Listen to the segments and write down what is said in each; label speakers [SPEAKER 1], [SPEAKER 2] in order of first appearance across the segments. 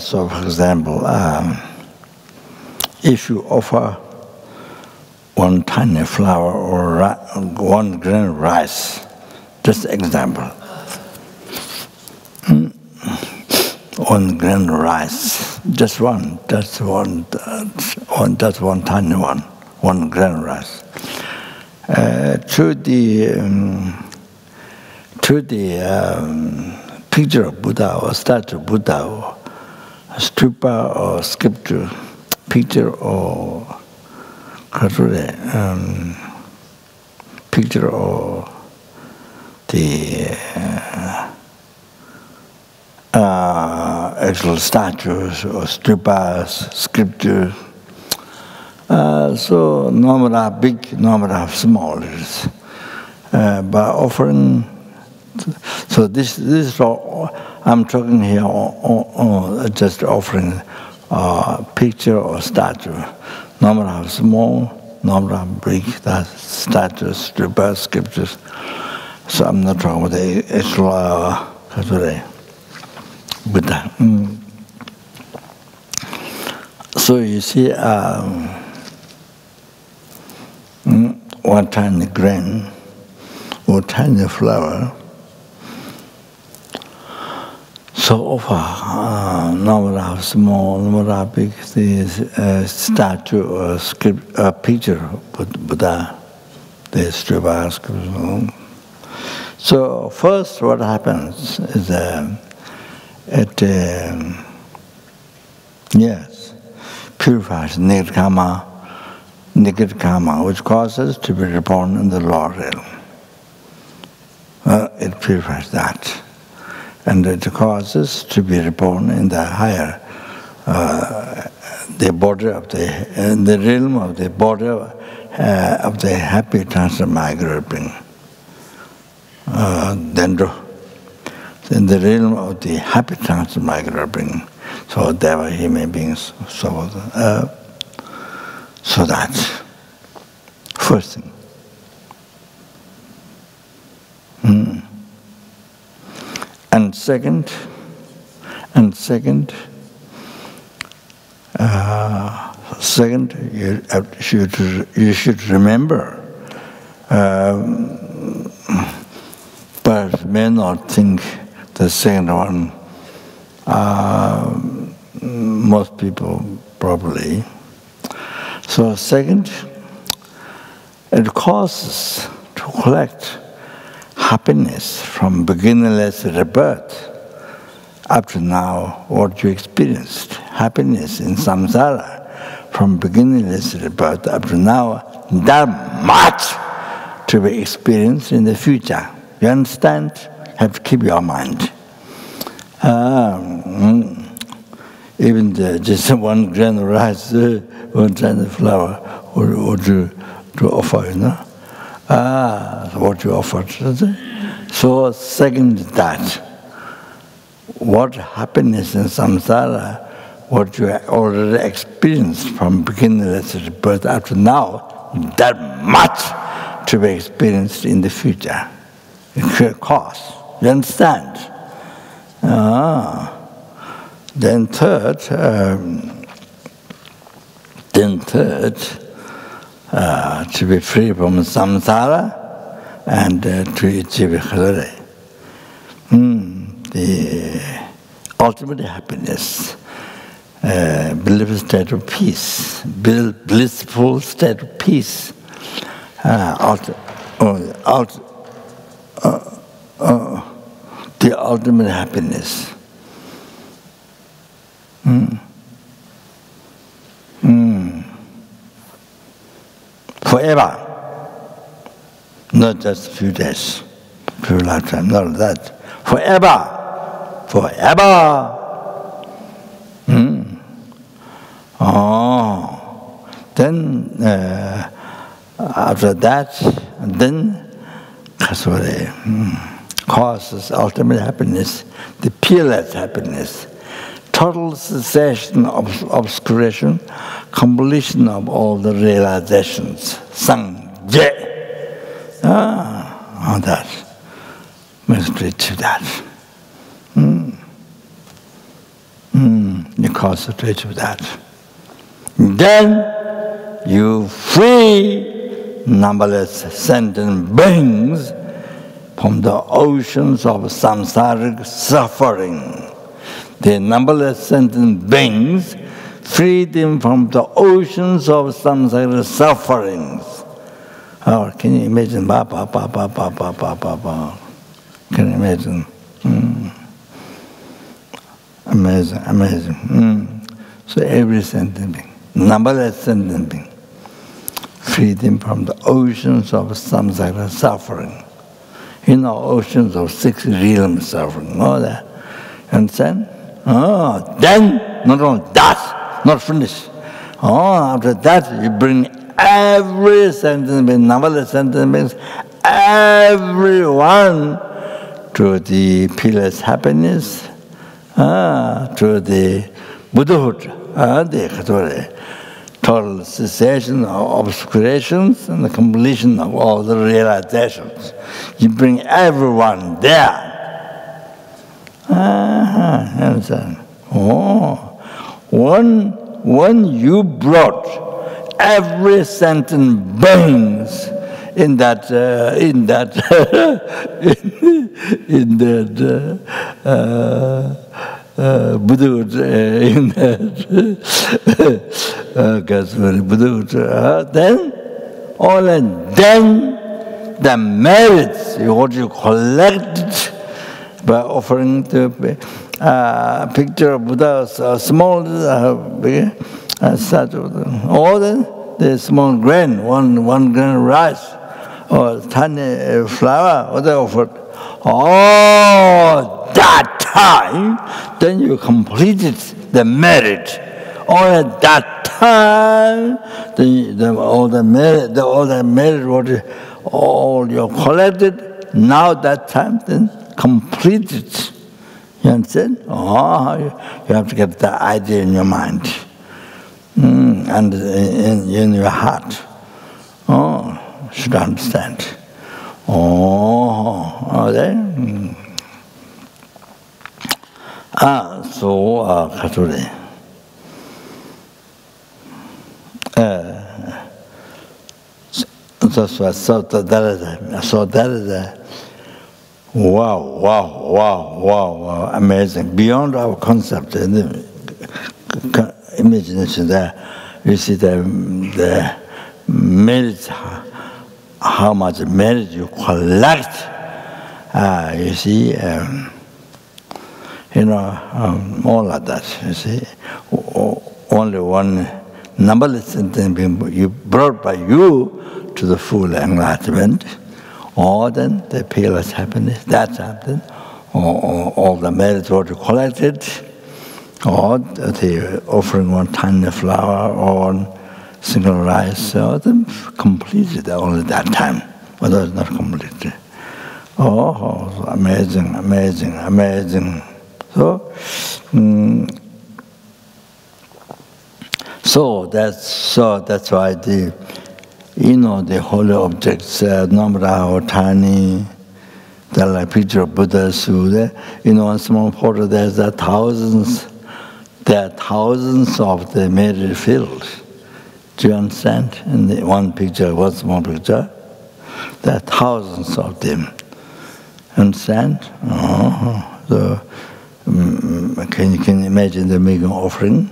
[SPEAKER 1] So, for example, if you offer one tiny flower or one grain of rice, just example, one grain of rice, just one tiny one grain of rice, to the picture of Buddha or statue of Buddha or stupa or sculpture, picture or picture or the actual statues or stupas, sculptures. So number are big, number are small. By offering, so this is all, I'm talking here just offering a picture or statue. Number are small, number are big, that's statues, stupas, sculptures. So I'm not talking about the actual Buddha. So you see, one tiny grain or tiny flower. So offer number of small, number of big, this statue or script, picture of Buddha, the stupa sculpture. So first, what happens is it purifies negative karma, which causes to be reborn in the lower realm. It purifies that. And it causes to be reborn in the higher, the border of in the realm of the border of the happy transmigratory being. In the realm of the happy transmigratory being. So there were human beings, so that first thing. And second, you should remember, but may not think the second one. Most people probably. So second, it causes to collect happiness from beginningless rebirth up to now, what you experienced. Happiness in samsara from beginningless rebirth up to now, that much to be experienced in the future. You understand? Have to keep your mind. Even just one grain of rice, one tiny flower, or to offer, you know. What you offered. So second that, what happiness in samsara, what you already experienced from beginningless birth up to now, that much to be experienced in the future. It costs. You understand? Then third, to be free from samsara and to achieve khalare. The ultimate happiness, blissful state of peace, blissful state of peace, the ultimate happiness. Forever, not just a few days, few lifetime, not that. Forever. Then after that, then causes ultimate happiness, the peerless happiness, total cessation of obscuration, completion of all the realizations, sangye. All that, must reach to that. concentrate with that. Then you free numberless sentient beings from the oceans of samsaric suffering. The numberless sentient beings free them from the oceans of samsaric sufferings. Oh, can you imagine? Can you imagine? Amazing, amazing. So every sentient being, numberless sentient being, free them from the oceans of samsara suffering. You know, oceans of 6 realms suffering, all that. You understand? Oh, then, not only that, not finished. Oh, after that, you bring every sentient being, numberless sentient beings, everyone to the peerless happiness, to the Buddhahood, the total cessation of obscurations and the completion of all the realizations. You bring everyone there. Understand? Oh, when you brought every sentient beings in that Buddhahood, in that Buddhahood, then all and then the merits what you collected by offering the picture of Buddha, small statue, or the small grain, one grain of rice, or tiny flower, what they offered. Oh, that time, then you completed the merit. All at that time, all the merit, what all you collected, now that time, then completed. You understand? Oh, you have to get the idea in your mind and in your heart. Oh, you should understand. Oh, okay. So, Kature. So that is wow, amazing. Beyond our concept, the imagination there, you see the merit, how much merit you collect. You see, all of that, you see. Only one numberless sentient being you brought by you to the full enlightenment, or then the peerless happiness, that's happened, or all the merits what you collected, or the offering one tiny flower or one single rice, or them completed only that time, but it was not completed. Oh, amazing, amazing, amazing. So that's why the holy objects, Namra or tiny, they're like picture of Buddha, one small photo, there are thousands of the merit fields. Do you understand? In the one picture, one small picture, there are thousands of them. Understand? So, can you imagine the making offering?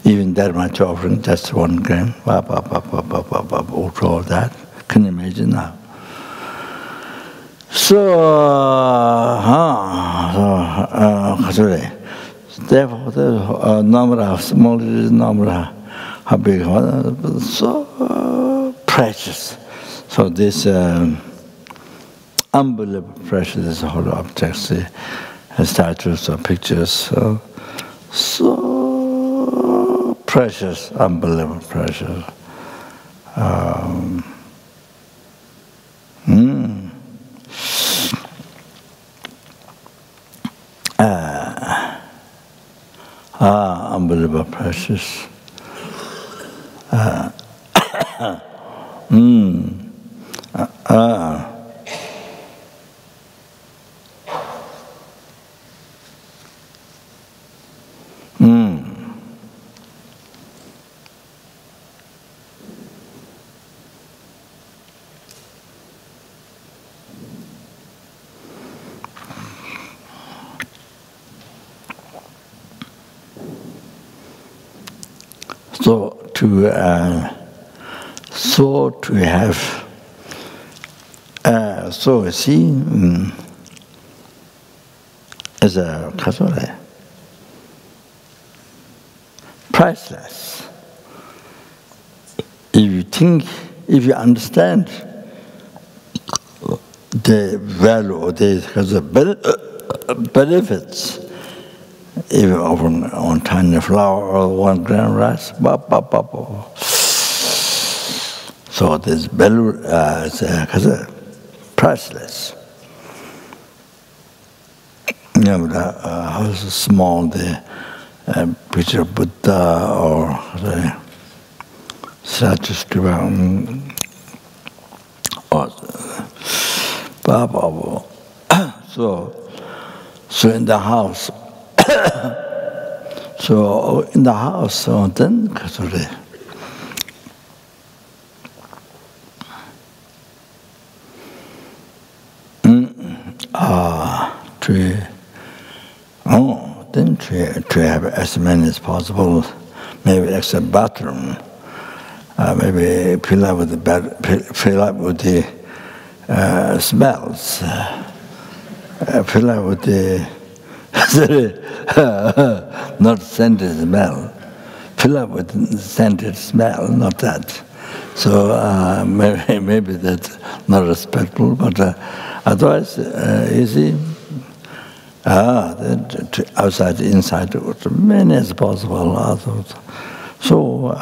[SPEAKER 1] Even that much offering, just 1 gram, all that. Can you imagine now? Therefore, the number of small number, how big, so precious. So this unbelievable precious, this whole objects, statues or pictures, so precious, unbelievable precious. Unbelievable precious. So to have see as a priceless. If you understand the value or the benefits, even on tiny flour or 1 gram rice, so this value is priceless. How small the picture of Buddha or the stupa or so in the house. So in the house, then to have as many as possible, maybe extra bathroom, maybe fill up with the smells, fill up with the not scented smell, fill up with scented smell, not that. So maybe that's not respectful, but otherwise, you see, outside, inside, as many as possible. So,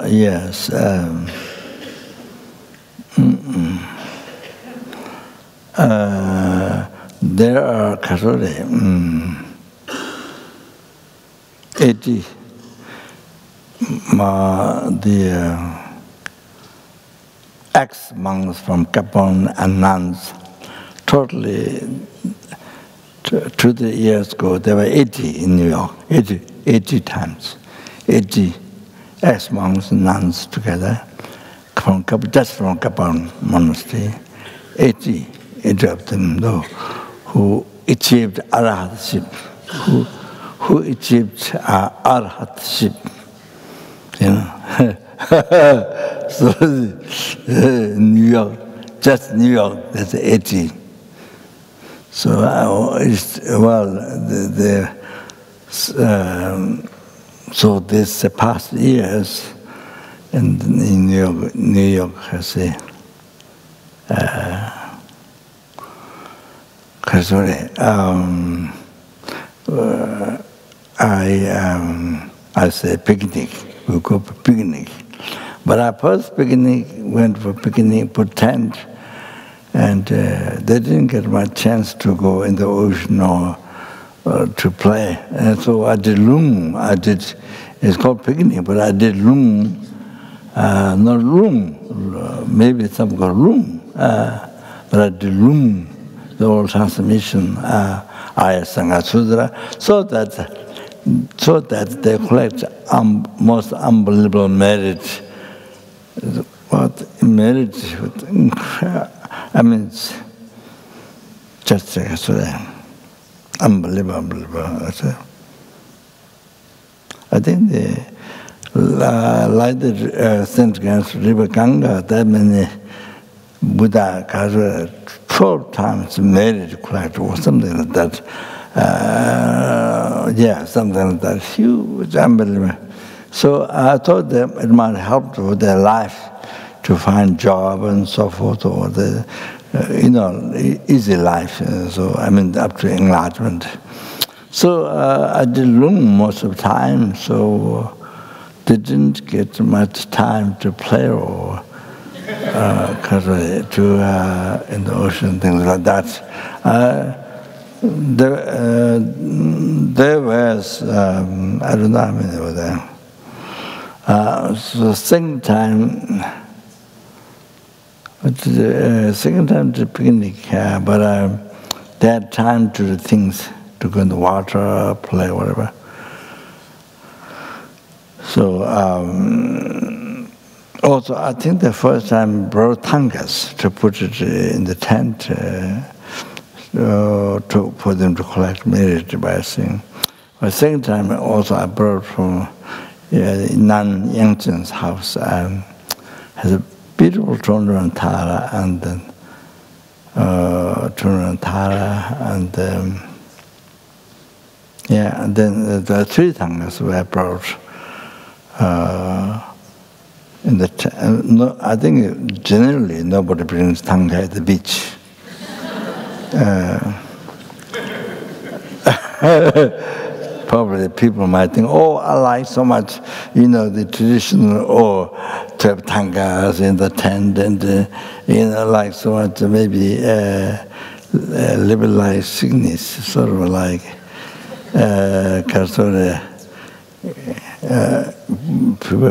[SPEAKER 1] yes. There are 80 the ex-monks from Gabon and nuns, totally 2 years ago, there were 80 in New York, 80 times, 80 ex-monks and nuns together, just from Gabon monastery, 80 of them, though, who achieved arahatship, who achieved arahatship, you know. So New York, just New York, that's 80. So so this past years in New York has a I say picnic. We go for picnic. But our first picnic went for picnic, put tent, and they didn't get much chance to go in the ocean or to play. And so I did loom. It's called picnic, but I did loom, not loom. Maybe some call loom, but I did loom, the old transmission, Aya Sangha Sudra, so that they collect most unbelievable merit. What merit? I mean, just unbelievable. I think like the St. Gans River Ganga, that many Buddha 12 times merit collect or something like that. Something like that, huge, unbelievable. So I thought that it might help with their life to find job and so forth, or the, easy life. So I mean, up to enlargement. So I did loom most of the time, so didn't get much time to play or in the ocean, things like that. There was, I don't know how many were there. So second time to picnic, but they had time to do things, to go in the water, play, whatever. So also, I think the first time brought tangas to put it in the tent. for them to collect merit by saying. The second time also I brought from Nan Yangchen's house, has a beautiful Chondran Tara and then and then the three tangas were brought in the I think generally nobody brings tanga at the beach. Probably people might think, oh, I like so much, the traditional, to have tangas in the tent and, like so much, maybe liberalized sickness, sort of like,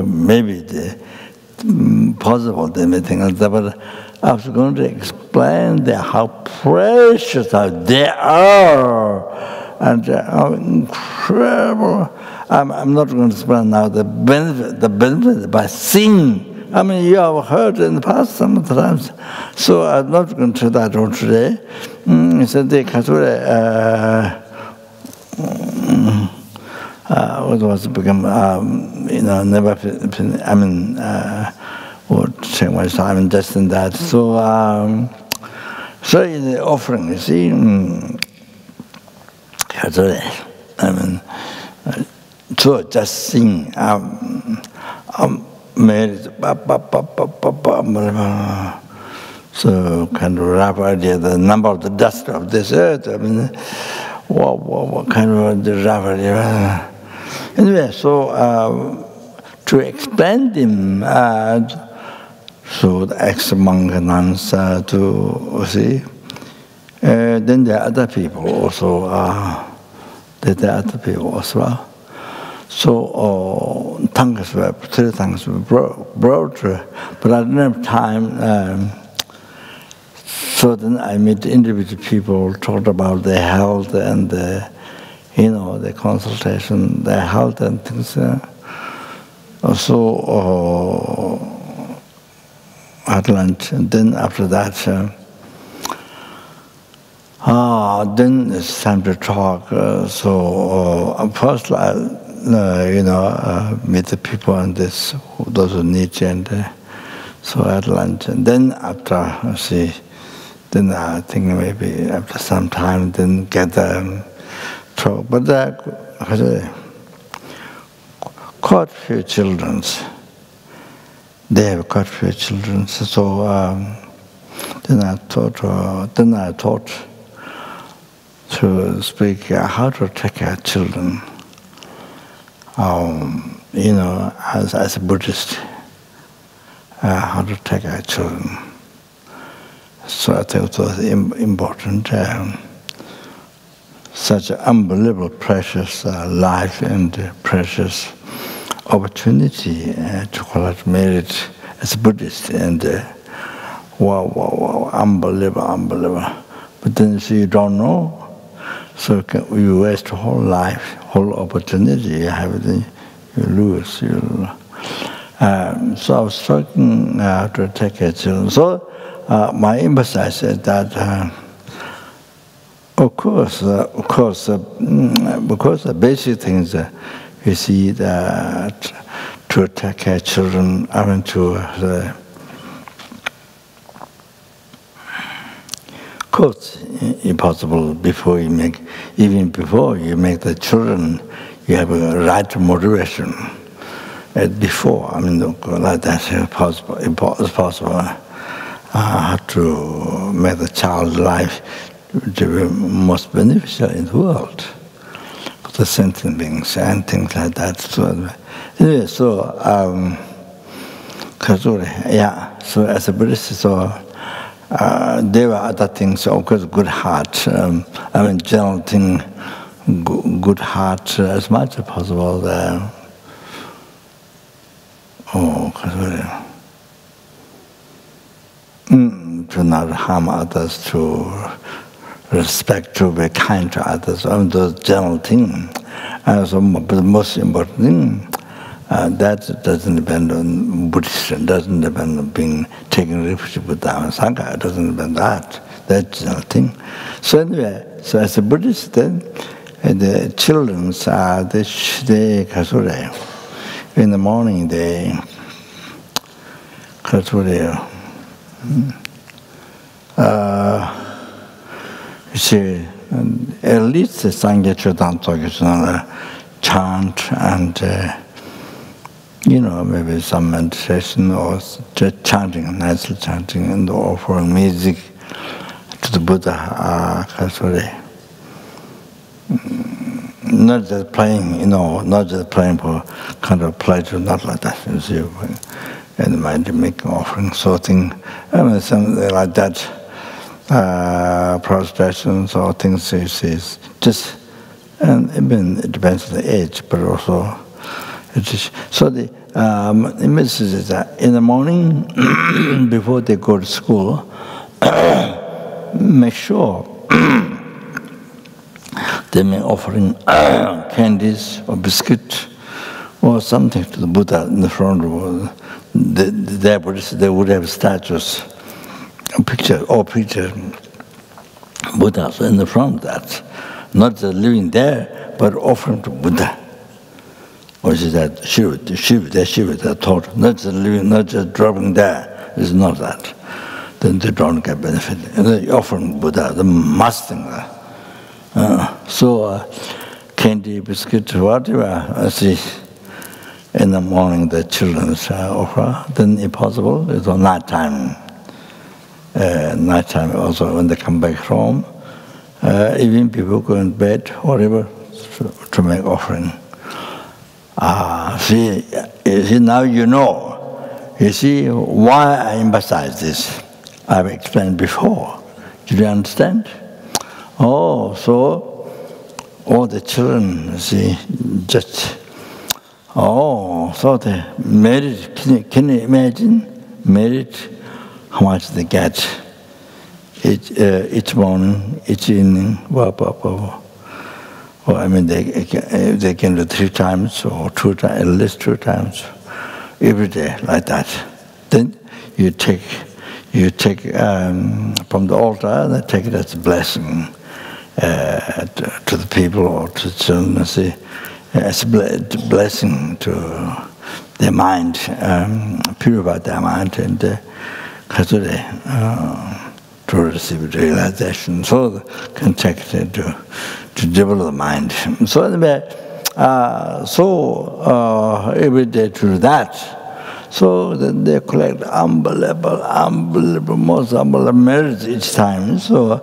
[SPEAKER 1] maybe possible they may think like that, but I was going to explain how precious they are. And how incredible! I'm not going to explain now the benefit by seeing. I mean, you have heard in the past sometimes, so I'm not going to do that on today. So the Kasure, what was become, never. I mean, would take much time and just in that. So, so in the offering, you see. I mean, so just sing. So kind of rough idea, the number of the dust of this earth. I mean, what kind of the rough idea? Anyway, so to explain them, so the ex-monk nuns to see. Then there are other people also. There are other people as well. So tangas were, three tangas were brought, but I didn't have time. So then I met individual people, talked about their health and the consultation, their health and things. Also at lunch, and then after that. Then it's time to talk. So first, meet the people and those who need and so at lunch. And then after, then I think maybe after some time, then get talk. But quite few children. They have quite few children. So then I thought. To speak how to take care of children, as a Buddhist, how to take care of children. So I think it was important, such an unbelievable precious life and precious opportunity to collect merit as a Buddhist, and wow, unbelievable. But then you see, you don't know. So you waste whole life, whole opportunity you have, then you lose. So I was talking to take care of children. So my emphasis is that, because the basic things you see that to take care of children, I mean of course, impossible before you make the children, you have a right motivation. Before, I mean, like that is possible. It's possible to make the child's life to be most beneficial in the world for the sentient beings and things like that. So, anyway, so as a Buddhist, so. There were other things, of course, good heart. General thing, good heart as much as possible. To not harm others, to respect, to be kind to others. Those general things. So the most important thing, that doesn't depend on Buddhism, doesn't depend on taking refuge with Dhamma and Sangha, it doesn't depend on that. that thing. So anyway, so as a Buddhist, then the children they in the morning they you see, at least the Sangye Chodan chant and maybe some meditation or just chanting, nicely chanting and offering music to the Buddha. Not just playing, not just playing for kind of pleasure, not like that. You see, and mind making offering, something like that. Prostrations or things is just, and even it depends on the age, but also it is. So the message is that in the morning before they go to school, make sure they may offering candies or biscuit or something to the Buddha in the front row. They would have statues, picture Buddhas in the front of that, not just living there, but offering to Buddha. Or is that Shiva, they're taught, not just living, not just dropping there, it's not that. Then they don't get benefit. And they offering Buddha, the must thing. So candy, biscuit, whatever, I see in the morning the children offer, then if possible, it's on night time. Nighttime also when they come back home, even people go in bed, whatever, to make offering. See, now you know. You see why I emphasize this. I've explained before. Did you understand? Oh, so all the children, see, just, so they married. Can you imagine? Married. How much they get each morning, each evening, Well, I mean, they can do 3 times or 2 times, at least 2 times every day, like that. Then you take from the altar and take it as a blessing to the people or to the children, as a blessing to their mind, purify their mind and to receive realization, so can take it to develop the mind. So anyway, every day to do that. So then they collect unbelievable, most unbelievable merits each time. So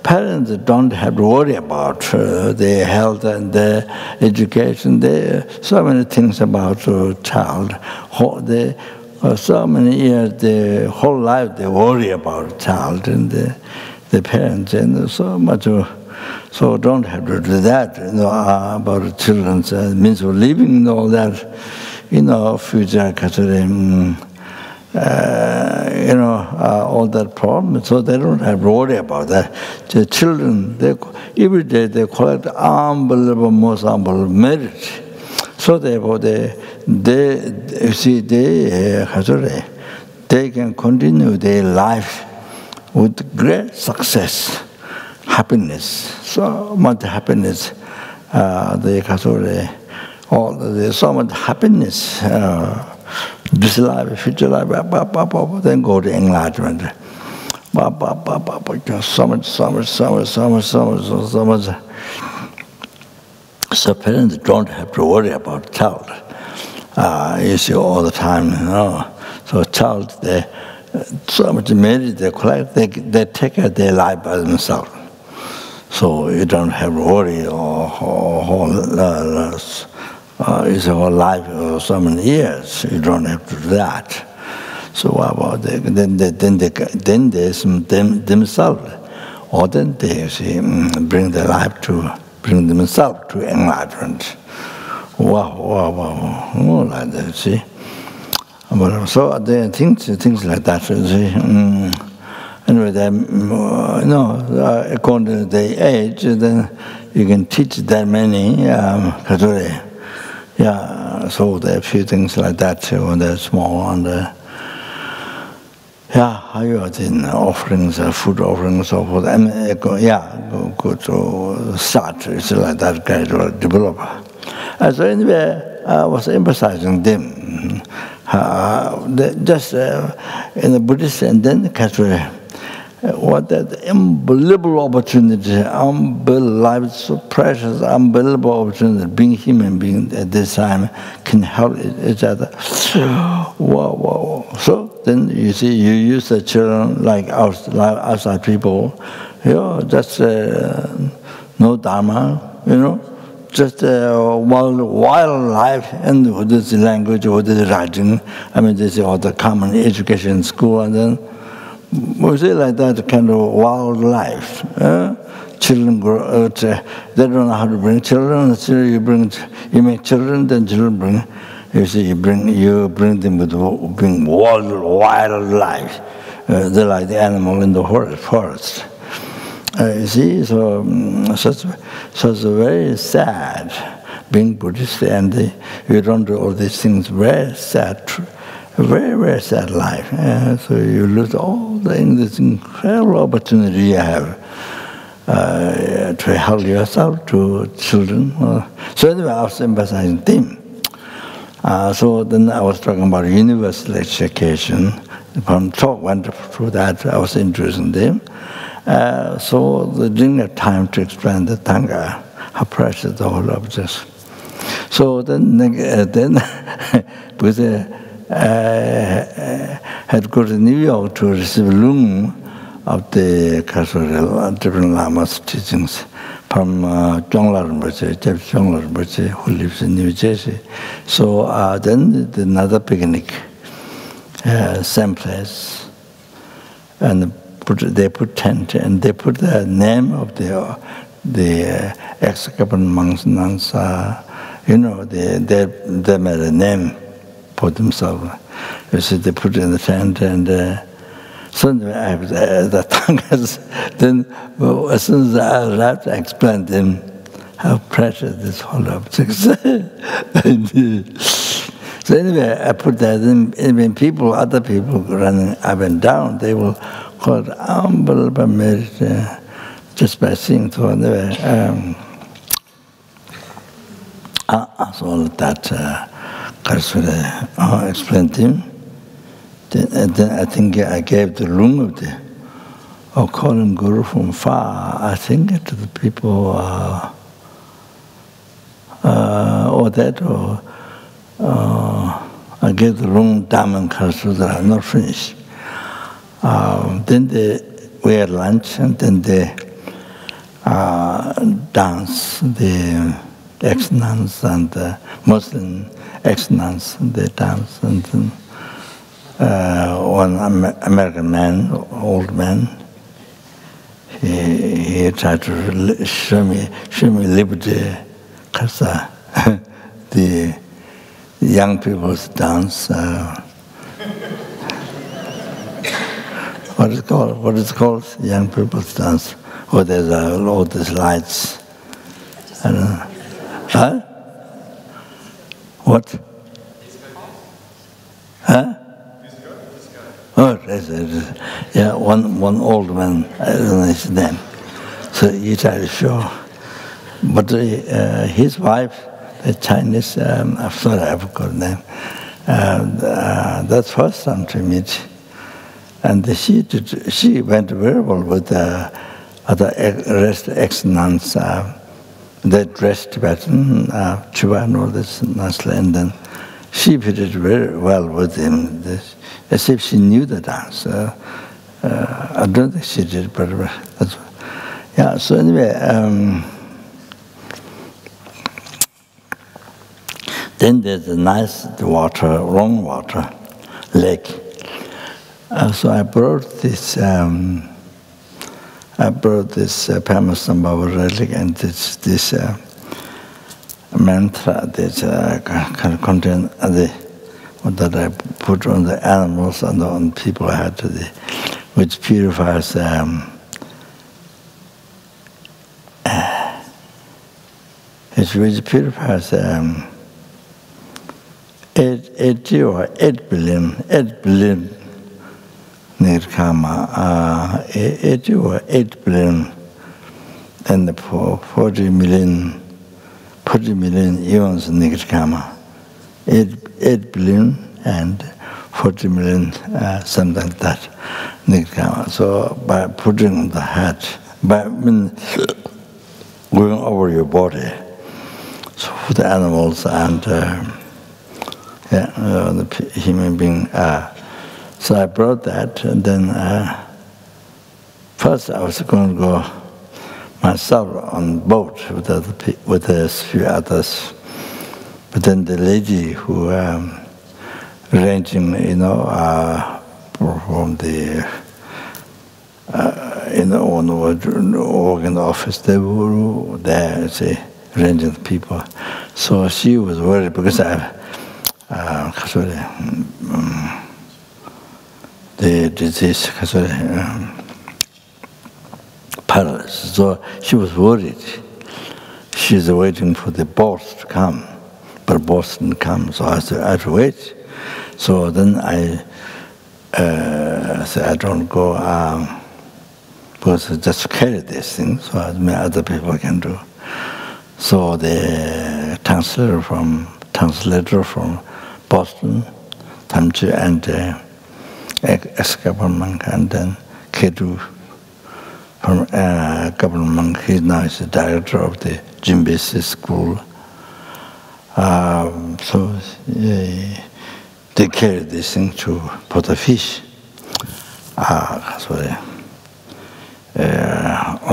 [SPEAKER 1] parents don't have to worry about their health and their education. There are so many things about a child. So many years, their whole life, they worry about a child and the parents, and so much. So don't have to do that, about the children's means of living and all that, future, all that problem. So they don't have to worry about that. The children, every day they collect unbelievable, most unbelievable merit. So therefore, they can continue their life with great success, happiness, so much happiness. There's so much happiness, this life, future life, then go to enlightenment. So much. So parents don't have to worry about child. You see all the time, So child, so much merit they collect, they take care of their life by themselves. So you don't have to worry it's a whole life or so many years. You don't have to do that. So what about then they themselves, or then they bring their life to bring themselves to enlightenment. Wow, like that, see. But so there are things like that. See. Anyway, according to their age, then you can teach that many. So there are a few things like that when they're small, and how you are in offerings, food offerings, so forth. I mean, go to start. It's like that gradual developer. So anyway, I was emphasizing them. Just in the Buddhist and then the Catholic, what that unbelievable opportunity, unbelievable life, so precious, unbelievable opportunity. Being human being at this time can help each other. Wow. So then you see, you use the children like outside people, just no dharma, just wildlife and with this language, with this writing. I mean, this is all the common education in school, and then we say like that kind of wildlife. Children grow, they don't know how to bring children. So you make children, then children bring. You see, you bring them with wildlife. They're like the animal in the forest. You see, so it's very sad being Buddhist, and you don't do all these things. Very sad, very, very sad life. So you lose all this incredible opportunity you have to help yourself, to children. So anyway, I was emphasizing them. So then I was talking about universal education. From talk went through that, I was introducing them. So they didn't have time to explain the Tanga, how precious the whole object. So then because had to go to New York to receive Lung of the different Lama's teachings from Chongla Rinpoche, Jeff Chongla Rinpoche, who lives in New Jersey. So then another picnic, same place, and they put tent, and they put the name of the ex-government monks, nuns. They made a name for themselves. You see, they put it in the tent, and suddenly I have the Tangas. Then, as soon as I arrived, I explained to them how precious this whole object is. So anyway, I put that in. When other people running up and down, they will call it unbelievable merit just by seeing. So anyway, so that I explained to him. Then I think I gave the room of calling Guru from far, I think, to the people, I gave the room Dhamma Kalsudra, not finished. Then we had lunch, and then they dance, the ex-nuns and the Muslim ex-nuns, they dance, and then one American man, old man, he tried to show me liberty, because the young people's dance. What is it called? What is it called? Young people's dance. Oh, there's all these lights. I don't know. Huh? What? Huh? Oh, yeah, one old man, I don't know his name. So he tried to show. But his wife, the Chinese, I'm sorry, I forgot the name. That's first time to meet. And she went very well with the other ex-nuns. They dressed Tibetan, Chuba and all this nicely, and then she fitted very well with him, as if she knew the dance. I don't think she did, but that's, yeah. So anyway, then there's a nice water, wrong water, lake. So I brought this Pamasambhava relic and this mantra, this kind of content that I put on the animals and on people I had to which purifies which purifies 8 billion negative karma. 8 billion and 40 million eons negative karma. 8 billion and 40 million, something like that, negative karma. So by putting the head, by going over your body, so for the animals and the human being. So I brought that, and then first I was going to go myself on boat with a few others. But then the lady who arranging, from the organ office, they were there, arranging the people. So she was worried because the disease, paralysis. So she was worried. She's waiting for the boss to come, but boss didn't come. So I said, I have to wait. So then I said, I don't go, because I just carry this thing, so other people can do. So the translator from Boston, Tamchi, and ex-government, and then Kedu from government. He now is the director of the Jimbisi school. So they carry this thing to put the fish on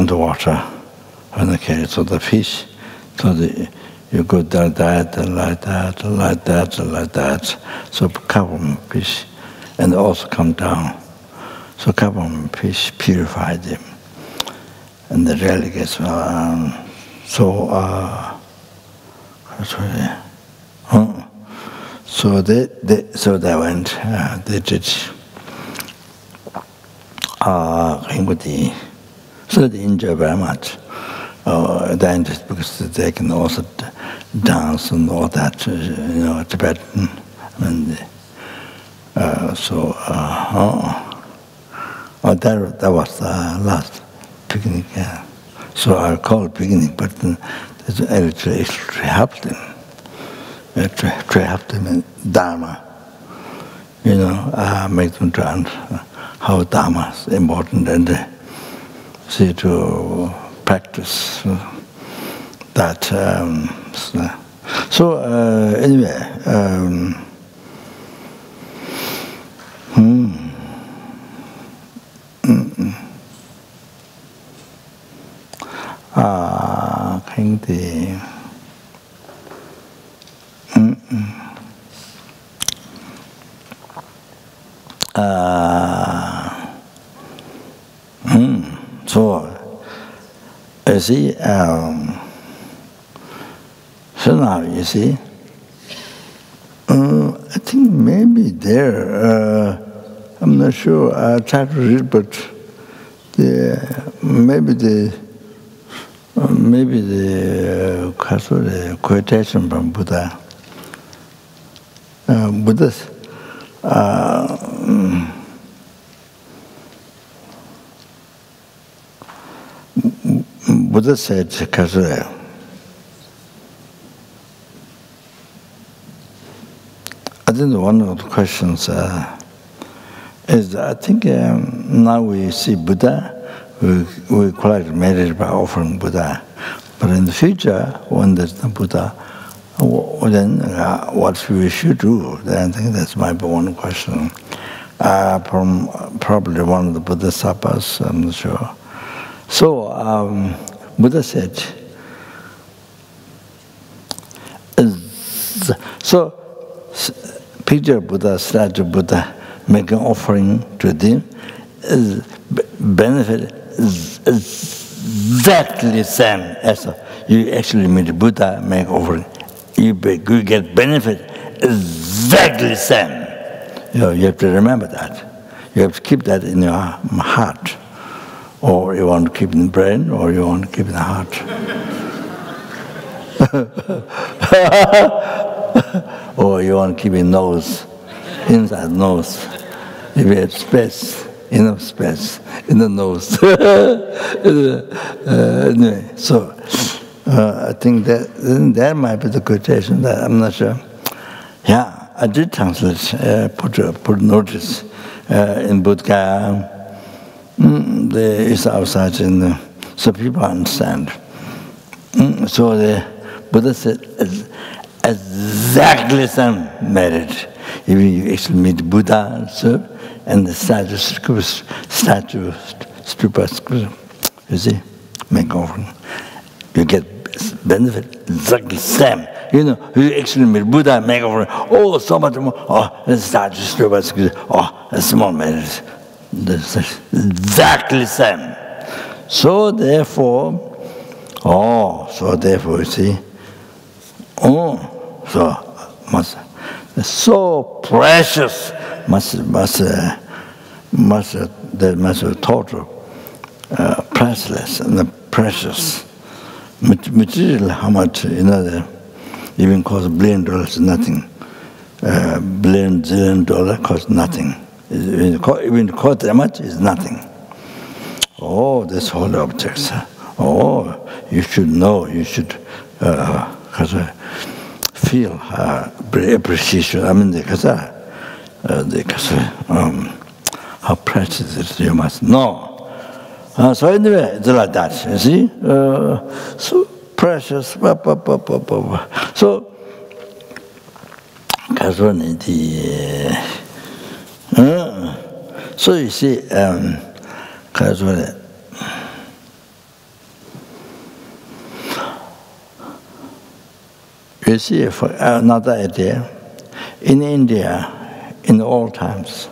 [SPEAKER 1] the water, when they carry to the fish. So you go down that, and like that, and like that, and like that. So carbon fish, and also come down. So carbon fish purify them, and the really gets so they went. They did. So they enjoy very much. Because they can also dance and all that, Tibetan. And that was the last picnic. So I call it picnic, but it helped them. It helped them in Dharma. Make them to understand how Dharma is important, and see to practice that. Anyway, I think the so you see, so now you see, I think maybe there, I'm not sure, I tried to read, but maybe the quotation from Buddha, Buddhist, Buddha said, I think one of the questions is, I think now we see Buddha, we collect merit by offering Buddha. But in the future, when there's no Buddha, then what we should do? Then I think that's my one question. From probably one of the Bodhisattvas, I'm not sure. So Buddha said, so picture Buddha, statue Buddha, making offering to them, benefit is exactly the same as you actually meet Buddha, make offering. You get benefit exactly the same. You have to remember that. You have to keep that in your heart. Or you want to keep it in the brain, or you want to keep it in the heart. Or you want to keep it in nose, inside nose. If you have space, enough space in the nose. Anyway, so I think that there might be the quotation that I'm not sure. Yeah, I did translate, put notice in Buddha. There is outside, so people understand. So the Buddha said exactly same merit. If you actually meet Buddha and the stupa, you see, make offering, you get benefit exactly same. You actually meet Buddha, make offering, oh, so much more, oh, the stupa, oh, a small merit. Exactly same. So therefore, you see, so precious, there must be total, priceless and precious. Material, how much, even cost $1 billion, nothing. $1 billion costs nothing. Even cost that much is nothing. Oh, this whole objects. Oh, you should know, you should feel appreciation. I mean, how precious it is, you must know. So anyway, it's like that, you see? So precious. So, so you see, you see, for another idea, in India, in all times,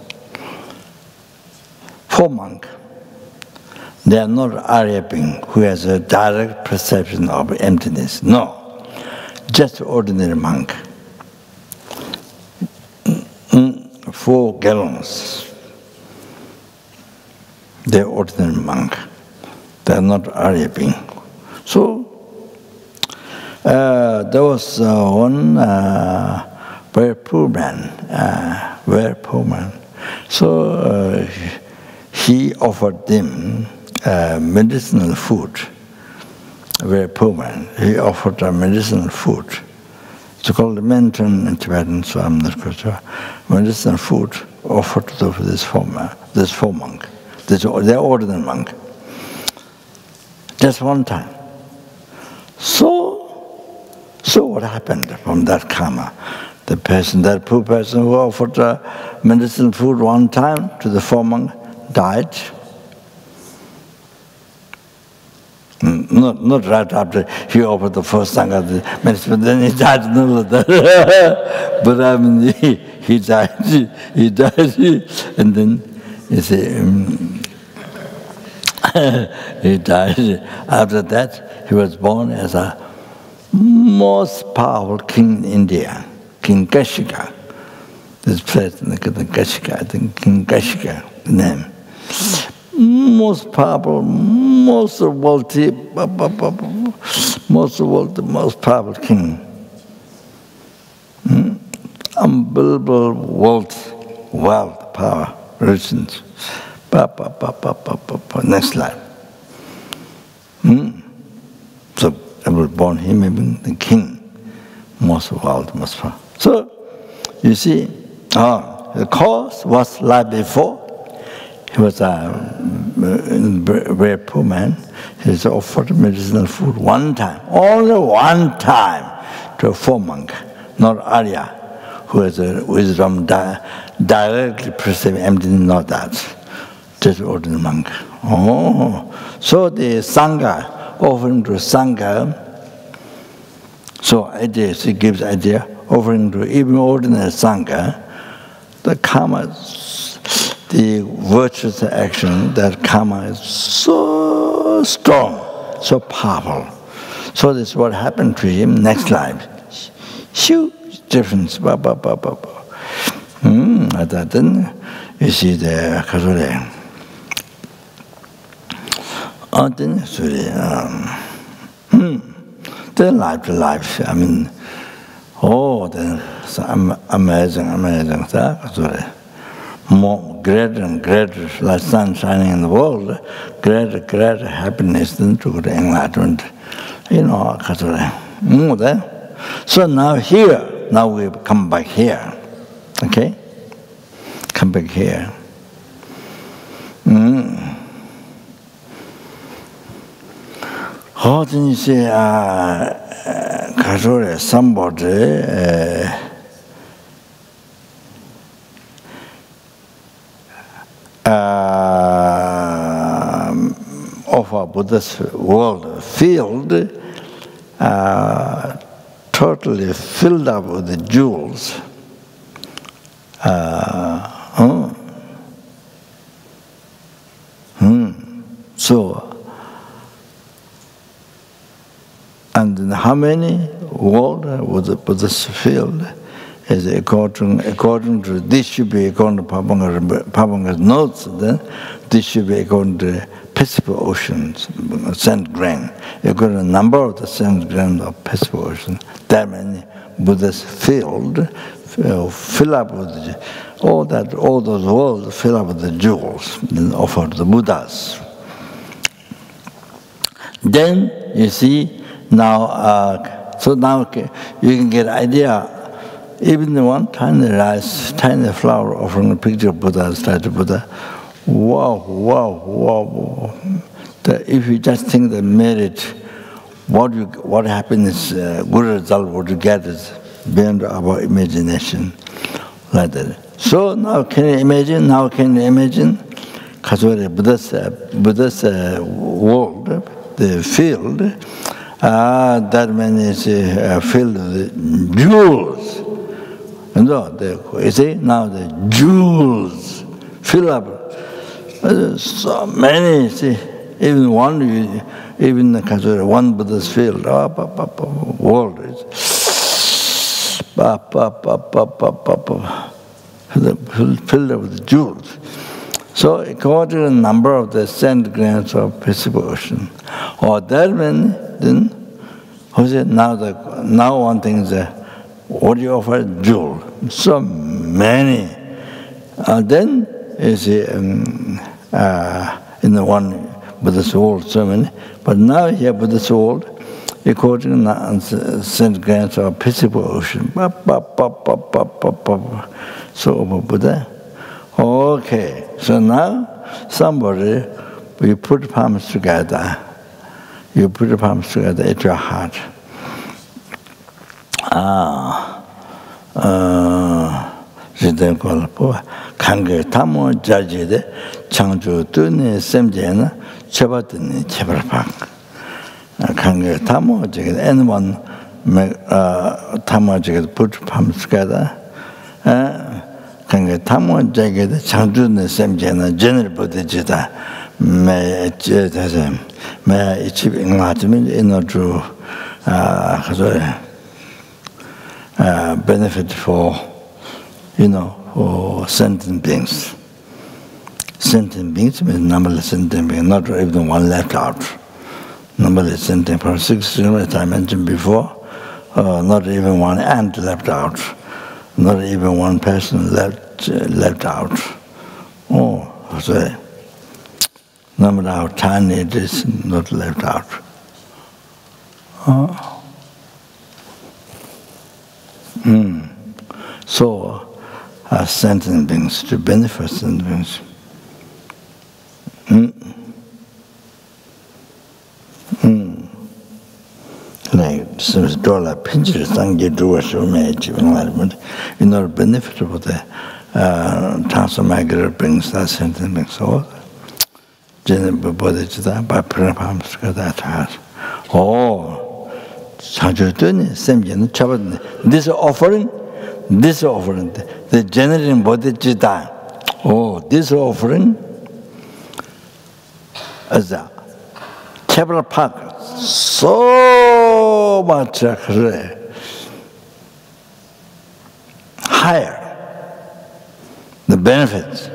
[SPEAKER 1] for monks, they are not Arya being who has a direct perception of emptiness. No, just ordinary monk. 4 gallons. They're ordinary monk. They are not Arya being. So there was one very poor man, So he offered them medicinal food. A very poor man. He offered medicinal food. It's called menton in Tibetan, so I'm not quite sure. Medicinal food offered to this poor monk. They're ordinary monk. Just one time. So what happened from that karma? The person, that poor person who offered medicinal food one time to the poor monk died. Not right after he offered the first sangha the medicine, then he died. But I mean, he died, and then you see, he died. After that, he was born as a most powerful king in India, King Kashika. This place, Kashika, I think King Kashika, the name. Most powerful, most wealthy, most powerful king. Unbelievable wealth, power, richness. Next life. So I was born him even the king, most wealth, most power. So you see, the cause was life before. He was a very poor man. He was offered medicinal food one time, only one time, to a poor monk, not Arya, who has a wisdom directly perceiving emptiness, not that, just ordinary monk. So the Sangha, offering to Sangha, so idea, she gives idea, offering to even ordinary Sangha, the karma, the virtuous action, that karma is so strong, so powerful. So this is what happened to him next life. Huge difference. Then you see the Kazore. Then life to life. I mean, then so amazing. more greater and greater, like sun shining in the world, greater happiness than to the enlightenment. You know, so now here, now we come back here. Okay? Come back here. How can you say, somebody of a Buddhist world field totally filled up with the jewels. So, and in how many world with the Buddhist field is according to this should be according to Papanga's notes, then this should be according to Pacific Ocean's sand grain. According to the number of the sand grain of Pacific Ocean, that many Buddhist field fill up with all those worlds fill up with the jewels and offered to the Buddhas. Then you see now, so now you can get an idea. Even the one tiny rice, tiny flower offering a picture of Buddha, statue of Buddha. Wow. If you just think the merit, what happiness, good result, what you get is beyond our imagination, like that. So now can you imagine? Because the Buddhist world, the field, that many is filled with jewels. You know, you see, now the jewels fill up. So many, see, even one Buddhist field, world is filled up with jewels. So according to the number of the sand grains of Pacific Ocean, or that many, then now one thing is what do you offer? Jewel. So many. Then you see in the one Buddhist world, so many. But now here Buddhist world, according to sand grains of Pacific Ocean. So over Buddha. Okay. So now somebody, you put palms together. You put the palms together at your heart. Then call Kange Tamo Jajide, Changju Tuni Semjena, Chabatini Chabrapak. Kange Tamo Jaged, anyone Tamo Jaged put palms together. Kange Tamo Jaged, Changju Semjena, General Buddhista, may achieve enlightenment in order to benefit for, for sentient beings. Sentient beings means numberless sentient beings, not even one left out. Numberless sentient for 6 as I mentioned before, not even one ant left out, not even one person left out. No matter how tiny it is, not left out. So, sentient beings, to benefit sentient beings. Like, since dollar pinches, thank you to us, you may achieve enlightenment, in order to benefit of the transmigratory beings, that sentient beings. So, General Bodhicitta, by putting palms together at heart. This offering, the generating Bodhicitta. This offering is a capital park, so much higher. The benefits.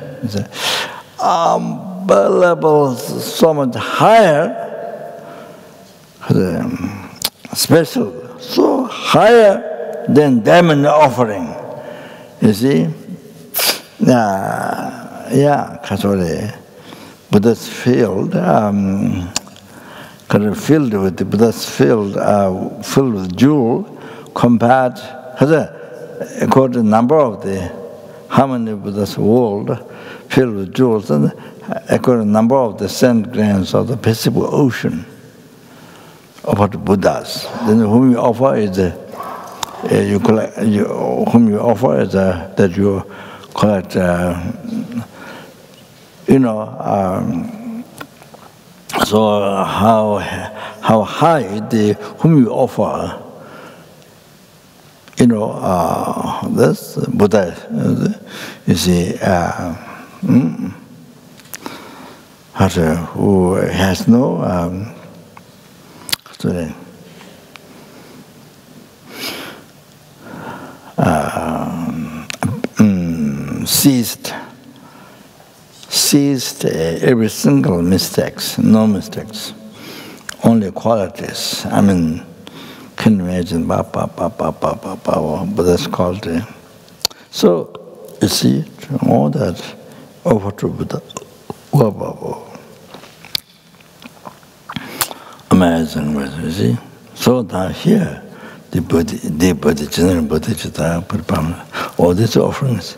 [SPEAKER 1] Level so much higher, special, so higher than diamond offering. You see, Kasore, Buddha's field, filled with the Buddha's field, filled with jewel, compared, according to the number of the harmony of Buddha's world, filled with jewels, and according to the number of the sand grains of the Pacific Ocean, offered to Buddhas. Then whom you offer is that you collect, so how high the whom you offer, this Buddha, you see, who has no ceased every single mistakes, no mistakes, only qualities. I mean, can you imagine? Buddha's quality. So you see, all that over to Buddha. Amazing, you see. So now here, the general Bodhicitta, all these offerings,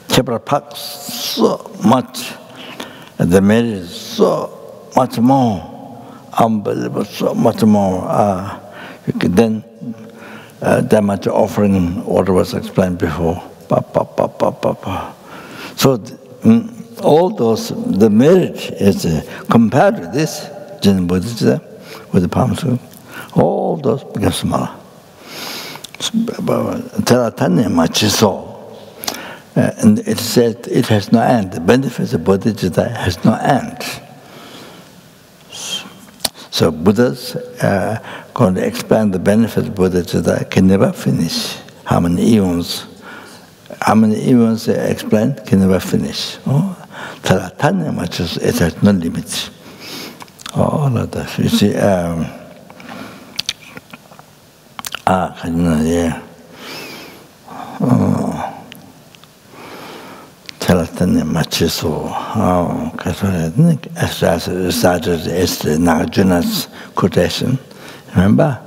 [SPEAKER 1] Chepra Pak so much, the merit is so much more, unbelievable, so much more. Then that much offering, what was explained before. So all those, the merit is compared to this general Bodhicitta with the palms, all those become smaller. Taratanya machiso. And it said it has no end. The benefits of bodhicitta has no end. So Buddha's going to expand the benefits of bodhicitta can never finish. How many eons explained can never finish. Taratanya machiso, it has no limits. All of that. You see, Taratanya machiso. Started Nagarjuna's quotation. Remember?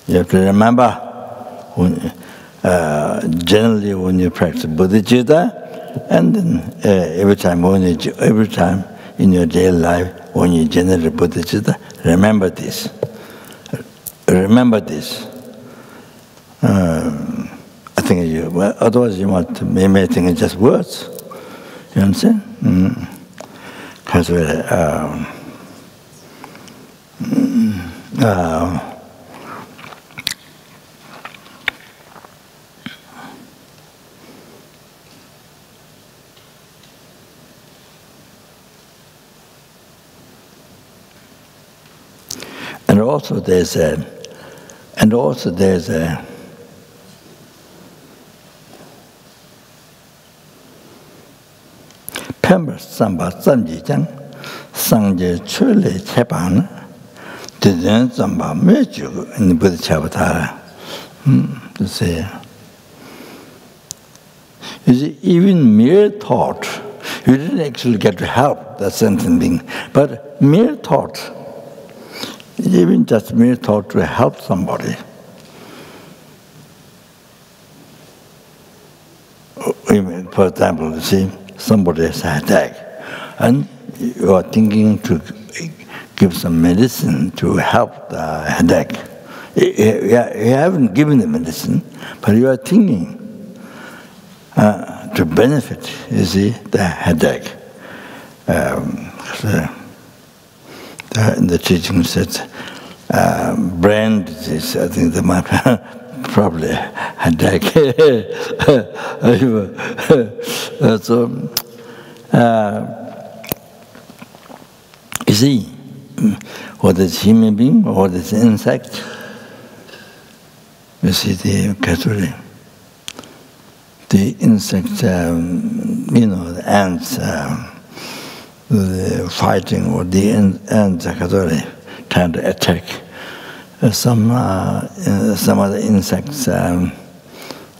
[SPEAKER 1] You have to remember, generally when you practice bodhicitta, and then every time in your daily life, when you generate bodhicitta, remember this. Remember this. I think otherwise you may think it's just words. You understand? Because and also there's a Pember Samba Sanjijang Sangje Chule Chepan Didn't Samba Meju in the Buddha Chavatara. To say, you see, even mere thought, you didn't actually get to help that sentient being, but mere thought, even just mere thought to help somebody. For example, you see, somebody has a headache, and you are thinking to give some medicine to help the headache. You haven't given the medicine, but you are thinking to benefit, you see, the headache. The teaching says, brain disease, I think they might probably headache. So, you see, whether it's human being or whether it's insect, you see the category. The insect, the ants, the fighting, or the ants category trying to attack some other insects,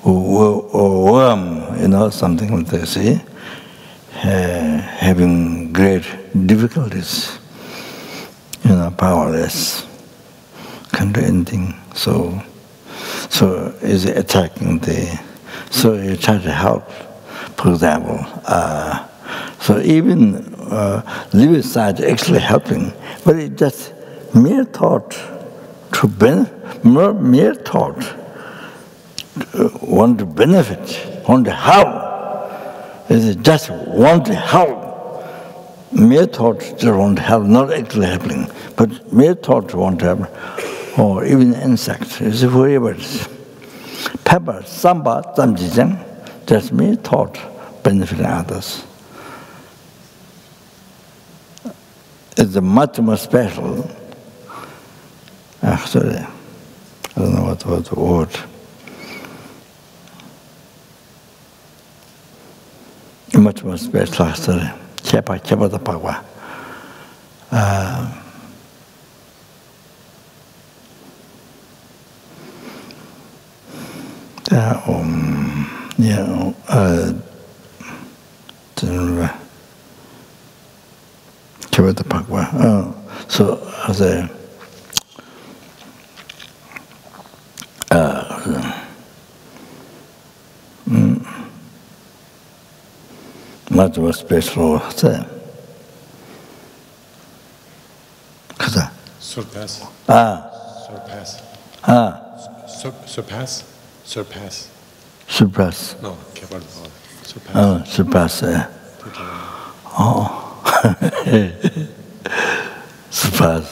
[SPEAKER 1] or worm, something like that, see, having great difficulties, powerless, can't do anything. So is attacking so you try to help, for example. So even leave aside actually helping, but it's just mere thought mere thought, want to benefit, want to help. Is just want to help. Mere thought just want to help, not actually helping, but mere thought want to help. Or even insects, is forever. Pepper, samba, tamjijang, just mere thought benefiting others. It's much more special. Sorry, I don't know what was the word. Much more special. Sorry, chepa the pagwa. The Pagwa. So as a much more special.
[SPEAKER 2] Surpass. Surpass. Surpass. Surpass.
[SPEAKER 1] Surpass.
[SPEAKER 2] No, surpass.
[SPEAKER 1] Surpass. Surpass.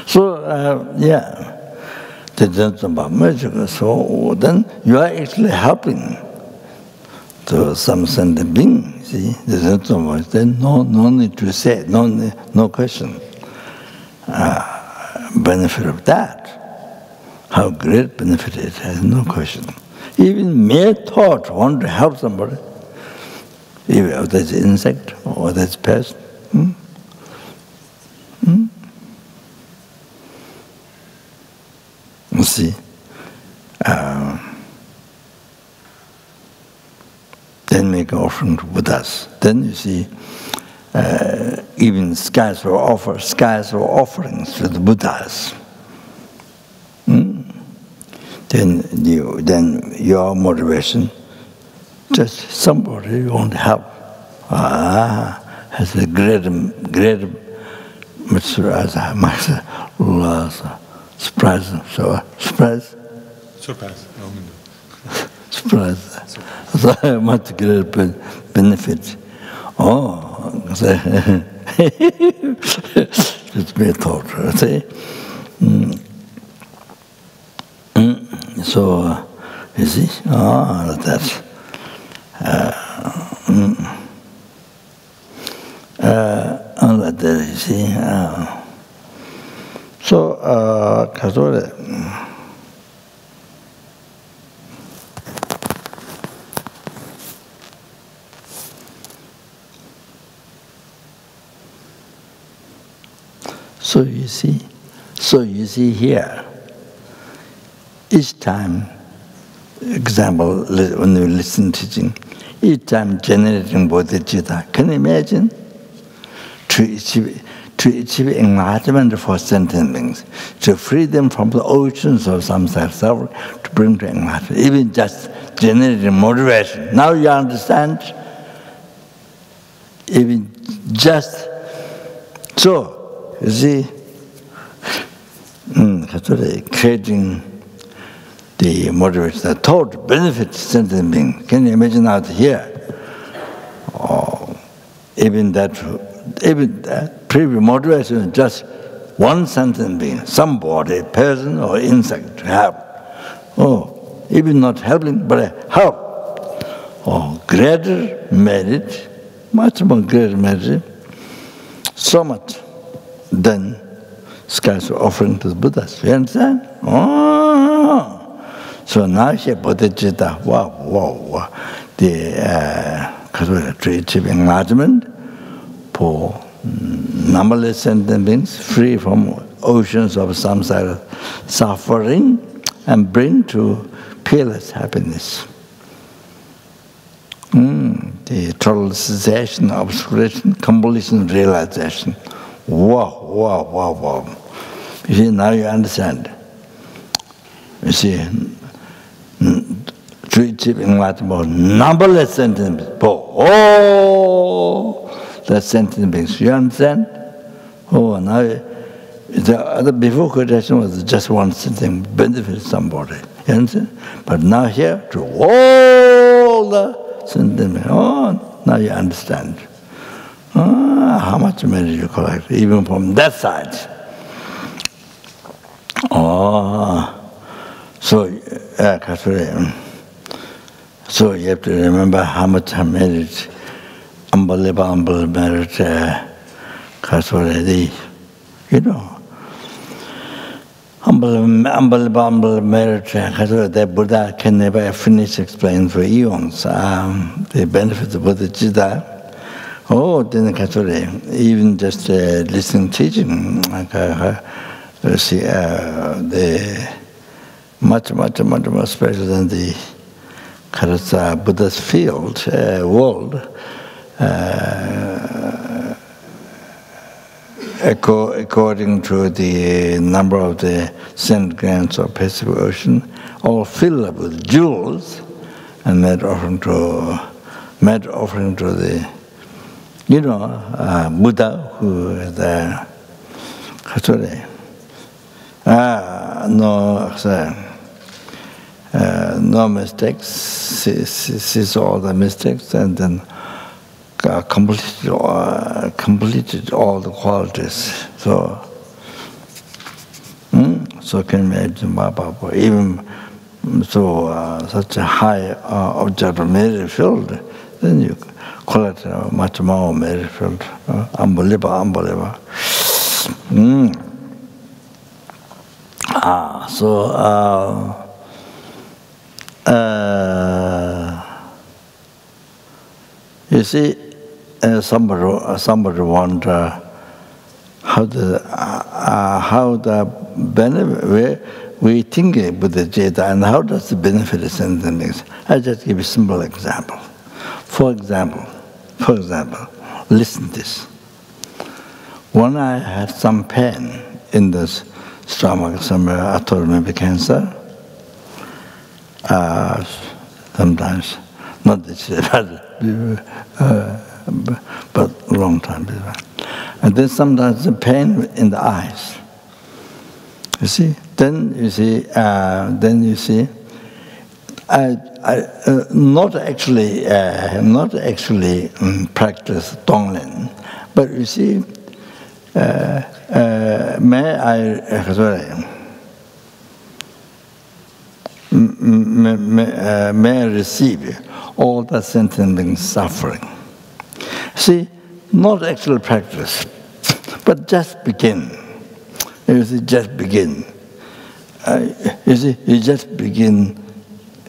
[SPEAKER 1] So, so then you are actually helping to some sentient being, see? Then no need to say, no question. Benefit of that, how great benefit it has, no question. Even mere thought, want to help somebody, even whether it's insect or whether it's pest. You see, then make an offering to Buddhas. Then you see, even skies were offerings to the Buddhas. Then your motivation, just somebody you want to help, has a great surprise. So surprise. Surprise. So much great benefit. It's me thought. See. So, you see, that's like that, you see. So, so you see here. Each time, example, when you listen to teaching, each time generating bodhicitta, can you imagine? To achieve enlightenment for sentient beings, to free them from the oceans of samsara suffering, to bring to enlightenment, even just generating motivation. Now you understand? Even just so, you see, creating the motivation, the thought benefits sentient being. Can you imagine out here? Even that previous motivation is just one sentient being, somebody, person or insect to help. Even not helping, but help. Greater merit, much more greater merit, so much than skies are offering to the Buddhas. You understand? So now here bodhicitta, wow. To achieve enlightenment for numberless sentient beings, free from oceans of samsara suffering and bring to peerless happiness. The total cessation, obscuration, completion, realization. Wow, wow, wow, wow. You see, now you understand. You see, to achieve enlightenment, numberless sentence for all the sentence. You understand? Oh, now the other before quotation was just one sentence, benefit somebody. You understand? But now here to all the sentence. Oh, now you understand. How much merit you collect, even from that side. Oh, so so you have to remember how much merit, unbelievable merit, you know. Unbelievable merit that Buddha can never finish explaining for eons. The benefits of Buddha Jida. Oh, then even just listening teaching, see, the much more special than the Buddha's field, world, according to the number of the sand grains of Pacific Ocean, all filled with jewels, and made offering to the, you know, Buddha, who is the no mistakes, sees all the mistakes, and then completed all the qualities. So, so can you imagine, even so such a high object of merit field, then you collect much more merit field. Unbelievable. You see, somebody wonder how the benefit we think with the Jeta, and how does the benefit of sentence? I just give a simple example. For example, listen to this. When I had some pain in the stomach, somewhere, I thought maybe cancer. Sometimes, not this year, but a long time before. And then sometimes the pain in the eyes. You see? Then you see, I not actually practice Tonglen, but you see, may I receive all the sentient suffering. See, not actual practice, but just begin. You see, just begin. You see, you just begin,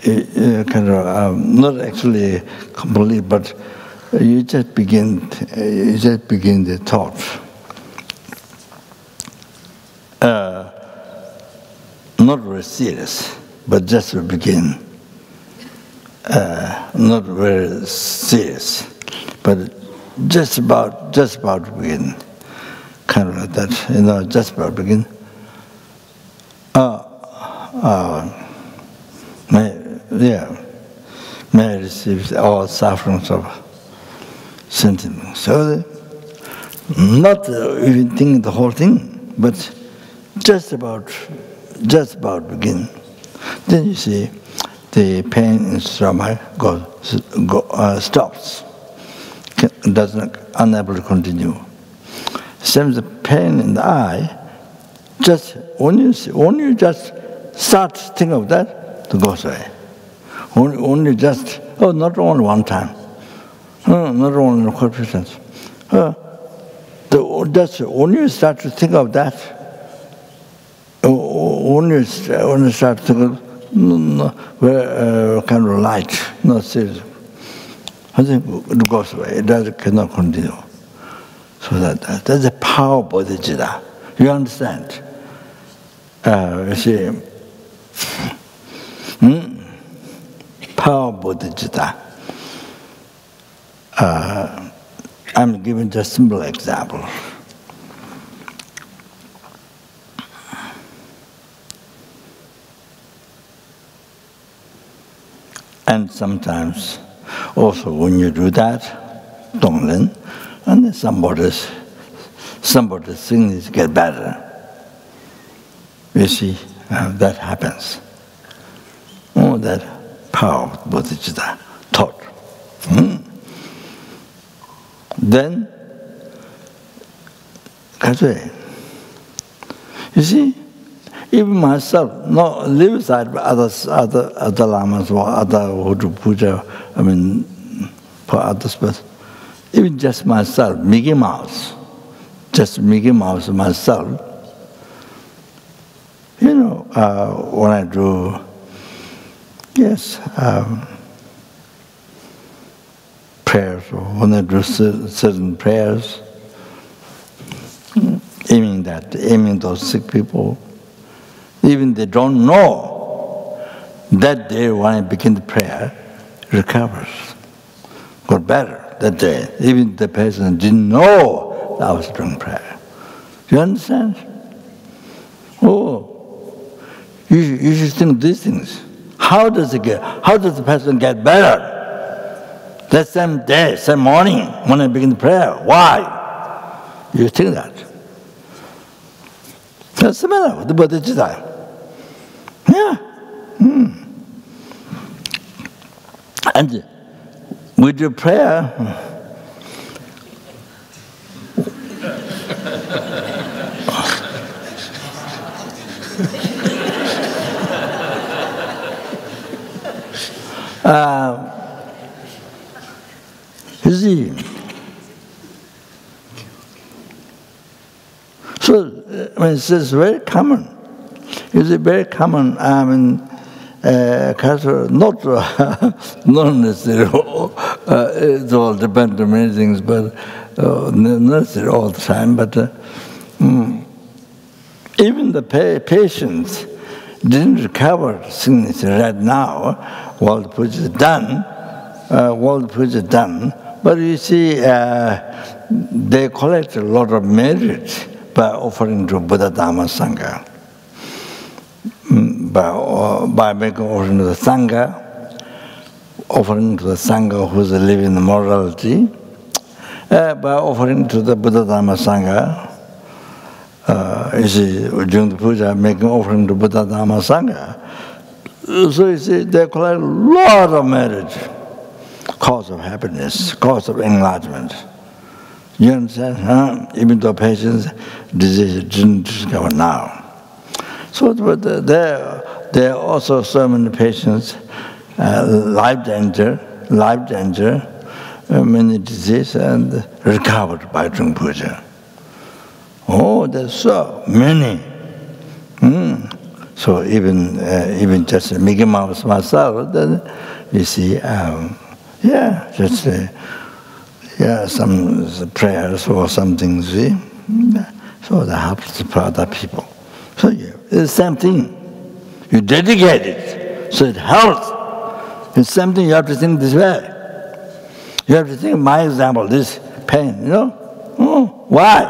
[SPEAKER 1] not actually complete, but you just begin the thought. Not very serious, but just to begin. Not very serious, but just about to begin. Kind of like that, you know, just about to begin. May I receive all sufferings of sentiment. So, not even thinking the whole thing, but just about to begin. Then you see, the pain in the stomach stops, unable to continue. Same as the pain in the eye, just when you just start thinking of that, it goes away. Only just, not only one time, not only a couple of times. Just when you start to think of that, when you start to think of kind of light, not serious, I think it goes away. It cannot continue. So that's the power of bodhicitta. You understand? You see, power bodhicitta. I'm giving just simple example. And sometimes, also when you do that, Donglen, and then somebody's things get better. You see, that happens. Oh, that power of bodhicitta taught. Then, you see, even myself, not leave aside other lamas or other who do puja, I mean, for others, but even just myself, Mickey Mouse, just Mickey Mouse myself, you know, when I do, yes, prayers, or when I do certain prayers, aiming those sick people, even they don't know that day when I begin the prayer, recovers, got better that day. Even the person didn't know that I was doing prayer. Do you understand? Oh, you should think these things. How does the person get better? That same day, same morning, when I begin the prayer. Why? You think that. That's similar with the bodhicitta. Yeah. And with your prayer, you see, so it's very common. It's very common. I mean, not necessarily. It all depends on many things, but not necessarily all the time. But even the patients didn't recover sickness right now. While the puja is done, But you see, they collect a lot of merit by offering to Buddha, Dhamma, Sangha. By making offering to the Sangha, who's living in morality, by offering to the Buddha, Dhamma, Sangha, you see, during the puja, making offering to Buddha, Dhamma, Sangha. So you see, they collect a lot of merit, cause of happiness, cause of enlargement. You understand? Huh? Even though patients' disease didn't discover now. So but there are also so many patients, life danger, many diseases, and recovered by doing puja. Oh, there's so many. So even just Mickey Mouse myself, then you see, some prayers or something, see, so that helps to other people. So it's the same thing. You dedicate it, so it helps. It's the same thing. You have to think this way. You have to think, my example, this pain, you know, why?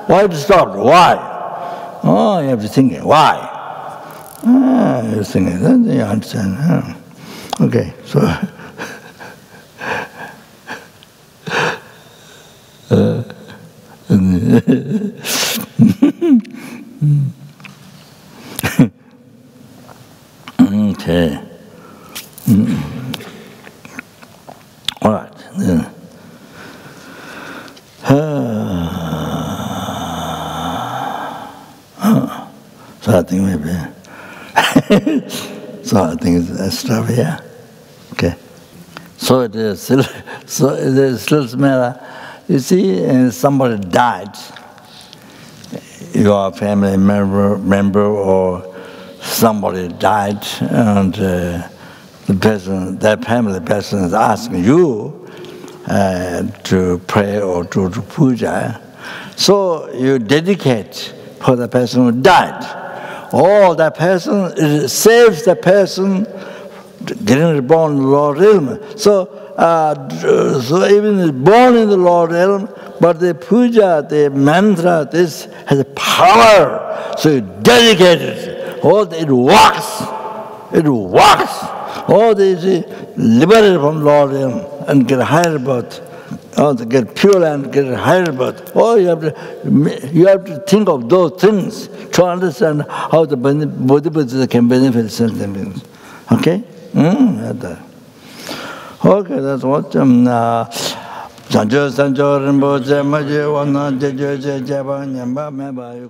[SPEAKER 1] Why it stopped? Why? Oh, you have to think, why? You're thinking, then you understand. Okay, so okay. All right. Then. So I think maybe. So I think it's stuff here. Okay. So it is still. So it is still matter. You see, somebody died. Your family member or somebody died, and that family person is asking you to pray or to puja. So you dedicate for the person who died. Or that person, it saves the person getting reborn in the lower realm. So even born in the lower realm, but the puja, the mantra, this has a power. So you dedicate it. Oh, it works. It works. Oh, they is liberated from lower realm and get higher birth. Oh, to get pure and get higher birth. Oh, you have to think of those things to understand how the Buddha can benefit sentient beings. Okay? Okay, that's what. Sanjo Rinpoche, Maji, Wana, Jeje, Jeba, Nyamba, Meba, you